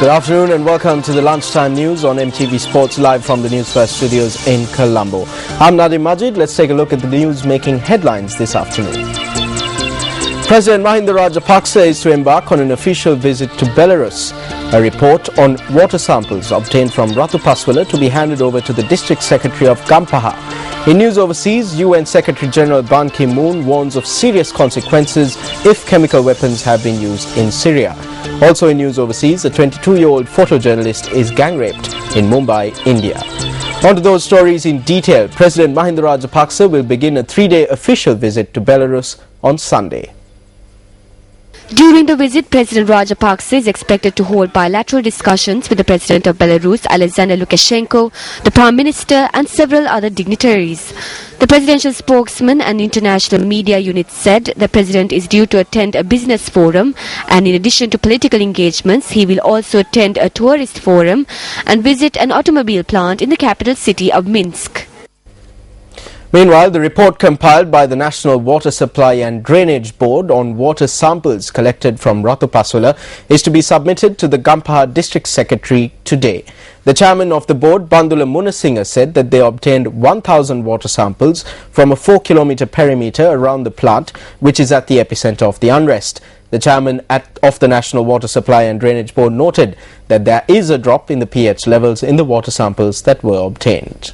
Good afternoon and welcome to the lunchtime news on MTV Sports live from the News First studios in Colombo. I'm Nadim Majid. Let's take a look at the news making headlines this afternoon. President Mahinda Rajapaksa is to embark on an official visit to Belarus. A report on water samples obtained from Ratu Paswala to be handed over to the District Secretary of Gampaha. In news overseas, UN Secretary General Ban Ki-moon warns of serious consequences if chemical weapons have been used in Syria. Also in news overseas, a 22-year-old photojournalist is gang-raped in Mumbai, India. On to those stories in detail. President Mahinda Rajapaksa will begin a 3-day official visit to Belarus on Sunday. During the visit, President Rajapaksa is expected to hold bilateral discussions with the President of Belarus, Alexander Lukashenko, the Prime Minister and several other dignitaries. The presidential spokesman and international media unit said the President is due to attend a business forum, and in addition to political engagements, he will also attend a tourist forum and visit an automobile plant in the capital city of Minsk. Meanwhile, the report compiled by the National Water Supply and Drainage Board on water samples collected from Ratu Paswala is to be submitted to the Gampaha District Secretary today. The chairman of the board, Bandula Munasinghe, said that they obtained 1,000 water samples from a 4-kilometer perimeter around the plant, which is at the epicenter of the unrest. The chairman of the National Water Supply and Drainage Board noted that there is a drop in the pH levels in the water samples that were obtained.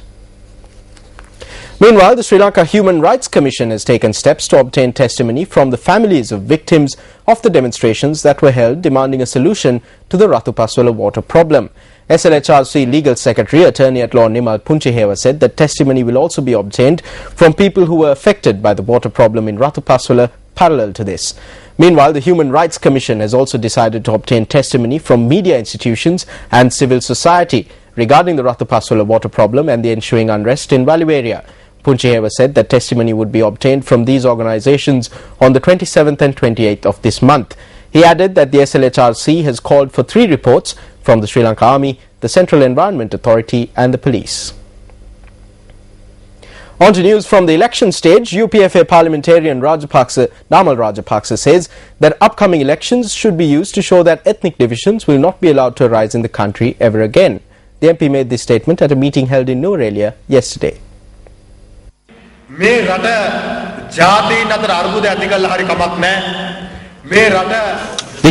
Meanwhile, the Sri Lanka Human Rights Commission has taken steps to obtain testimony from the families of victims of the demonstrations that were held demanding a solution to the Ratu Paswala water problem. SLHRC Legal Secretary, Attorney at Law Nimal Punchehewa said that testimony will also be obtained from people who were affected by the water problem in Ratu Paswala parallel to this. Meanwhile, the Human Rights Commission has also decided to obtain testimony from media institutions and civil society regarding the Ratu Paswala water problem and the ensuing unrest in Valu area. Punchehewa said that testimony would be obtained from these organizations on the 27th and 28th of this month. He added that the SLHRC has called for 3 reports from the Sri Lanka Army, the Central Environment Authority and the police. On to news from the election stage. UPFA parliamentarian Namal Rajapaksa says that upcoming elections should be used to show that ethnic divisions will not be allowed to arise in the country ever again. The MP made this statement at a meeting held in Nuwara yesterday. The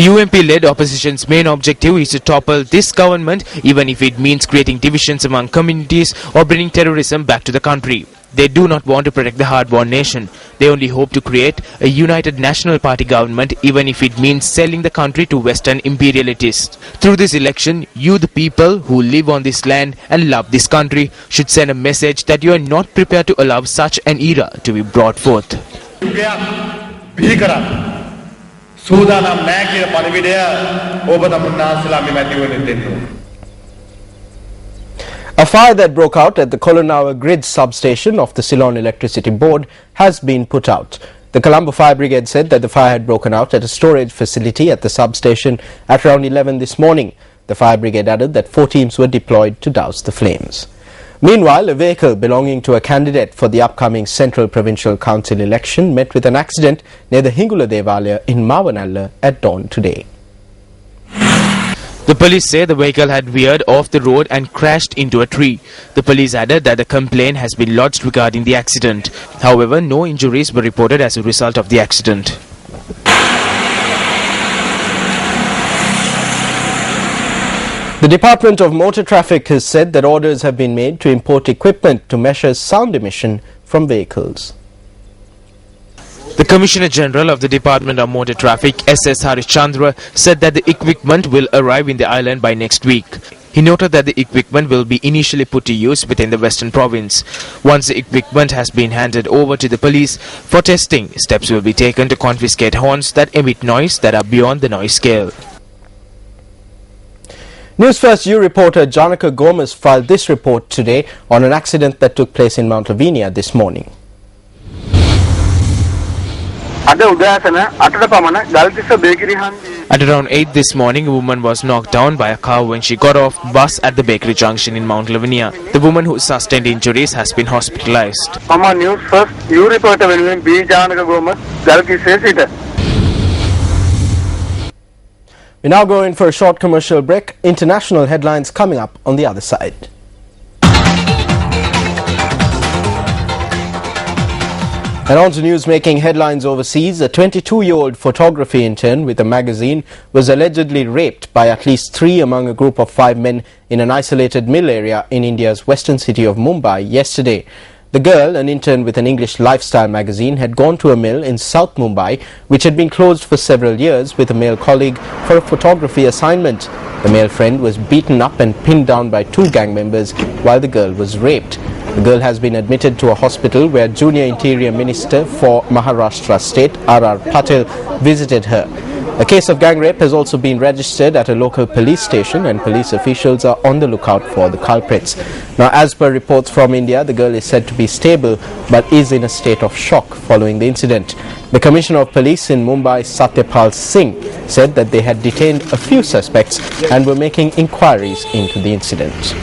UMP-led opposition's main objective is to topple this government, even if it means creating divisions among communities or bringing terrorism back to the country. They do not want to protect the hard-won nation. They only hope to create a united National Party government, even if it means selling the country to Western imperialists. Through this election, you, the people who live on this land and love this country, should send a message that you are not prepared to allow such an era to be brought forth. A fire that broke out at the Kolonawa grid substation of the Ceylon Electricity Board has been put out. The Colombo Fire Brigade said that the fire had broken out at a storage facility at the substation at around 11 this morning. The Fire Brigade added that 4 teams were deployed to douse the flames. Meanwhile, a vehicle belonging to a candidate for the upcoming Central Provincial Council election met with an accident near the Hingula Devalaya in Mavanalla at dawn today. The police say the vehicle had veered off the road and crashed into a tree. The police added that a complaint has been lodged regarding the accident. However, no injuries were reported as a result of the accident. The Department of Motor Traffic has said that orders have been made to import equipment to measure sound emission from vehicles. The Commissioner General of the Department of Motor Traffic, S.S. Harishchandra, said that the equipment will arrive in the island by next week. He noted that the equipment will be initially put to use within the Western Province. Once the equipment has been handed over to the police for testing, steps will be taken to confiscate horns that emit noise that are beyond the noise scale. News First U reporter Janaka Gomez filed this report today on an accident that took place in Mount Lavinia this morning. At around 8 this morning, a woman was knocked down by a car when she got off bus at the bakery junction in Mount Lavinia. The woman who sustained injuries has been hospitalized. News First U reporter B. Janaka Gomez, We now go in for a short commercial break. International headlines coming up on the other side. And on to news making headlines overseas. A 22-year-old photography intern with a magazine was allegedly raped by at least 3 among a group of 5 men in an isolated mill area in India's western city of Mumbai yesterday. The girl, an intern with an English lifestyle magazine, had gone to a mill in South Mumbai, which had been closed for several years, with a male colleague for a photography assignment. The male friend was beaten up and pinned down by 2 gang members while the girl was raped. The girl has been admitted to a hospital where Junior Interior Minister for Maharashtra State, R.R. Patil, visited her. A case of gang rape has also been registered at a local police station, and police officials are on the lookout for the culprits. Now, as per reports from India, the girl is said to be stable but is in a state of shock following the incident. The Commissioner of Police in Mumbai, Satyapal Singh, said that they had detained a few suspects and were making inquiries into the incident.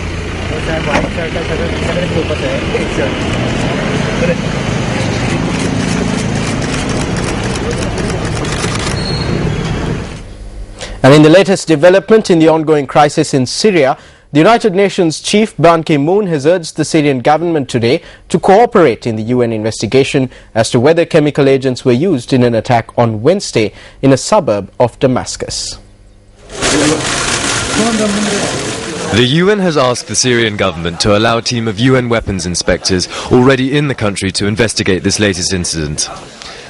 And in the latest development in the ongoing crisis in Syria, the United Nations Chief Ban Ki-moon has urged the Syrian government today to cooperate in the UN investigation as to whether chemical agents were used in an attack on Wednesday in a suburb of Damascus. The UN has asked the Syrian government to allow a team of UN weapons inspectors already in the country to investigate this latest incident.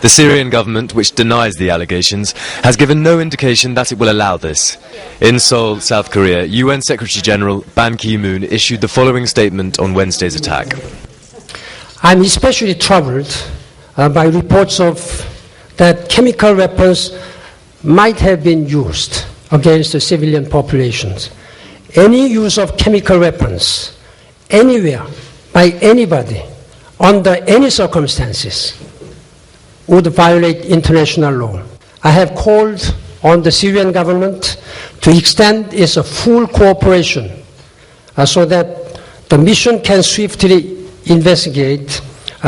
The Syrian government, which denies the allegations, has given no indication that it will allow this. In Seoul, South Korea, UN Secretary-General Ban Ki-moon issued the following statement on Wednesday's attack. I'm especially troubled by reports of that chemical weapons might have been used against the civilian populations. Any use of chemical weapons anywhere by anybody under any circumstances would violate international law. I have called on the Syrian government to extend its full cooperation so that the mission can swiftly investigate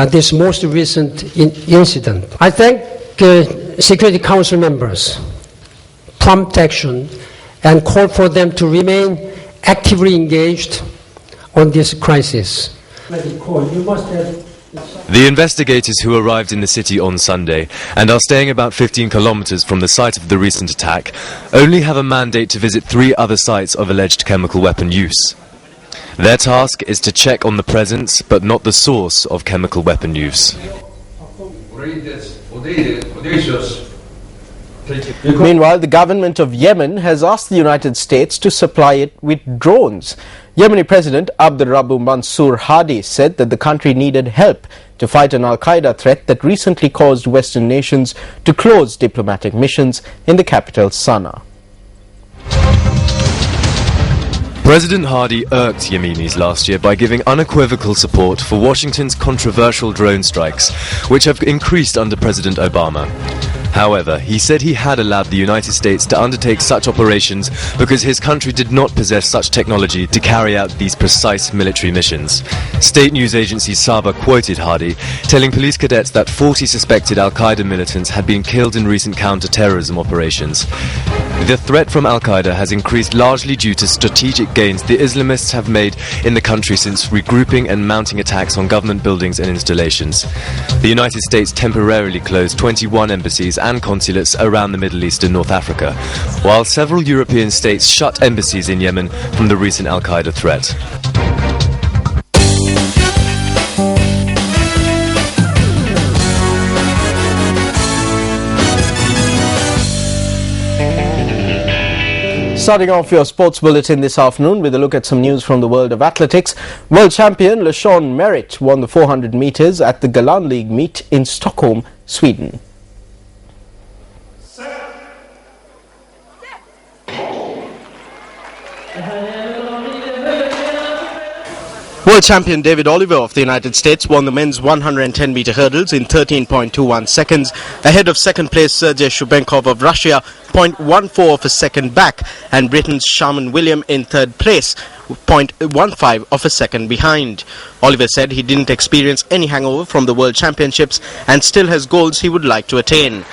this most recent incident. I thank Security Council members' prompt action and call for them to remain actively engaged on this crisis. The investigators who arrived in the city on Sunday and are staying about 15 kilometers from the site of the recent attack only have a mandate to visit 3 other sites of alleged chemical weapon use. Their task is to check on the presence but not the source of chemical weapon use. Meanwhile, the government of Yemen has asked the United States to supply it with drones. Yemeni President Abdul Rabbu Mansour Hadi said that the country needed help to fight an Al-Qaeda threat that recently caused Western nations to close diplomatic missions in the capital, Sana'a. President Hadi irked Yemenis last year by giving unequivocal support for Washington's controversial drone strikes, which have increased under President Obama. However, he said he had allowed the United States to undertake such operations because his country did not possess such technology to carry out these precise military missions. State news agency Saba quoted Hadi, telling police cadets that 40 suspected Al-Qaeda militants had been killed in recent counter-terrorism operations. The threat from Al-Qaeda has increased largely due to strategic gains the Islamists have made in the country since regrouping and mounting attacks on government buildings and installations. The United States temporarily closed 21 embassies and consulates around the Middle East and North Africa, while several European states shut embassies in Yemen from the recent Al-Qaeda threat. Starting off your sports bulletin this afternoon with a look at some news from the world of athletics. World champion LeSean Merritt won the 400 meters at the Galan League meet in Stockholm, Sweden. World champion David Oliver of the United States won the men's 110-meter hurdles in 13.21 seconds, ahead of second place Sergei Shubenkov of Russia, 0.14 of a second back, and Britain's Sharman William in third place, 0.15 of a second behind. Oliver said he didn't experience any hangover from the World Championships and still has goals he would like to attain.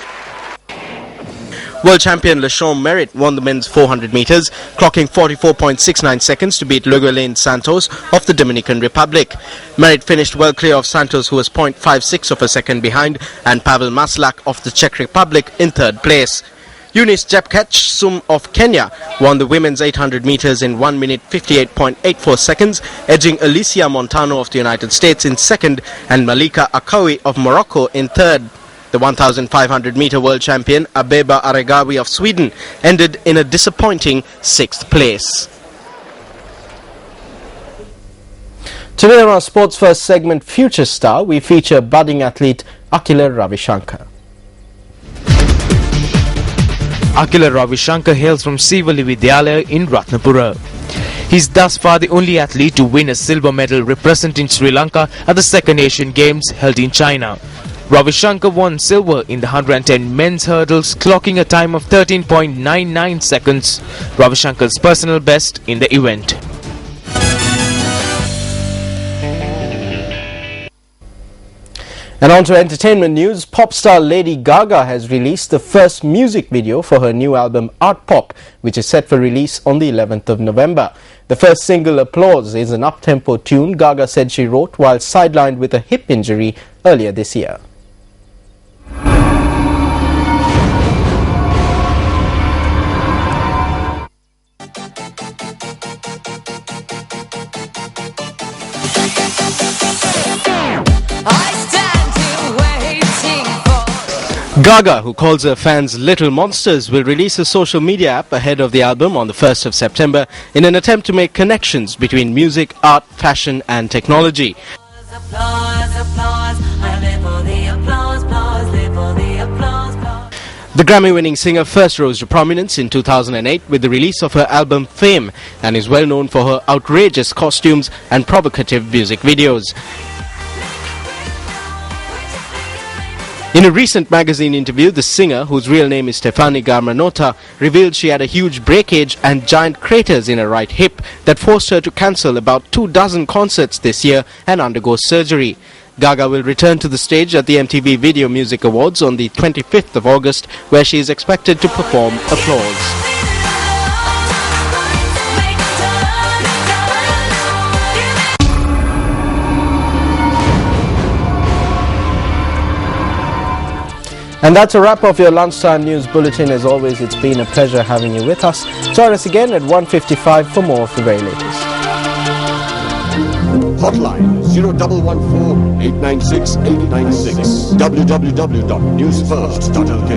World champion Leshon Merritt won the men's 400 meters, clocking 44.69 seconds to beat Luguelen Santos of the Dominican Republic. Merritt finished well clear of Santos, who was 0.56 of a second behind, and Pavel Maslak of the Czech Republic in third place. Eunice Jepkach of Kenya won the women's 800 meters in 1 minute 58.84 seconds, edging Alicia Montano of the United States in second and Malika Akawi of Morocco in third. The 1,500 meter world champion Abeba Aregawi of Sweden ended in a disappointing 6th place. Today on our Sports First segment Future Star, we feature budding athlete Akila Ravishankar. Akila Ravishankar hails from Sivali Vidyalaya in Ratnapura. He is thus far the only athlete to win a silver medal representing Sri Lanka at the second Asian Games held in China. Ravishankar won silver in the 110 men's hurdles, clocking a time of 13.99 seconds, Ravishankar's personal best in the event. And on to entertainment news. Pop star Lady Gaga has released the first music video for her new album Art Pop, which is set for release on the 11th of November. The first single, Applause, is an up-tempo tune Gaga said she wrote while sidelined with a hip injury earlier this year. Gaga, who calls her fans little monsters, will release a social media app ahead of the album on the 1st of September in an attempt to make connections between music, art, fashion and technology. The Grammy-winning singer first rose to prominence in 2008 with the release of her album Fame, and is well known for her outrageous costumes and provocative music videos. In a recent magazine interview, the singer, whose real name is Stefani Garmanota, revealed she had a huge breakage and giant craters in her right hip that forced her to cancel about 24 concerts this year and undergo surgery. Gaga will return to the stage at the MTV Video Music Awards on the 25th of August, where she is expected to perform Applause. And that's a wrap of your lunchtime news bulletin. As always, it's been a pleasure having you with us. Join us again at 1:55 for more of the very latest. Hotline 0114 896 896 www.newsfirst.lk